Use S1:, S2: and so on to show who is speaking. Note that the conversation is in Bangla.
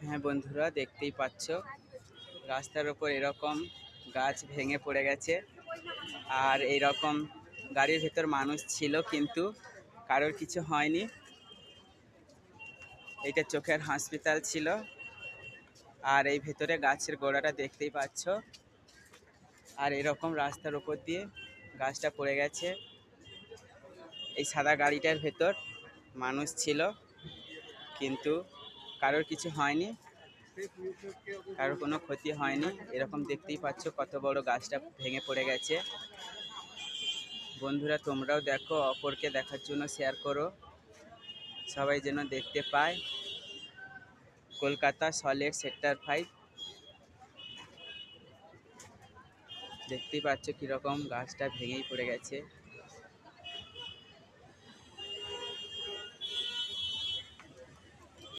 S1: হ্যাঁ বন্ধুরা, দেখতেই পাচ্ছ রাস্তার ওপর এরকম গাছ ভেঙে পড়ে গেছে। আর এইরকম গাড়ির ভেতর মানুষ ছিল কিন্তু কারোর কিছু হয়নি। এইটা চোখের হসপিটাল ছিল। আর এই ভেতরে গাছের গোড়াটা দেখতেই পাচ্ছ। আর এরকম রাস্তার উপর দিয়ে গাছটা পড়ে গেছে। এই সাদা গাড়িটার ভেতর মানুষ ছিল কিন্তু কারোর কিছু হয়নি, কারোর কোনো ক্ষতি হয়নি। এরকম দেখতেই পাচ্ছ কত বড় গাছটা ভেঙে পড়ে গেছে। বন্ধুরা, তোমরাও দেখো, অপরকে দেখার জন্য শেয়ার করো, সবাই যেন দেখতে পায়। কলকাতা সল্টলেক সেক্টর 5। দেখতেই পাচ্ছ কিরকম গাছটা ভেঙেই পড়ে গেছে।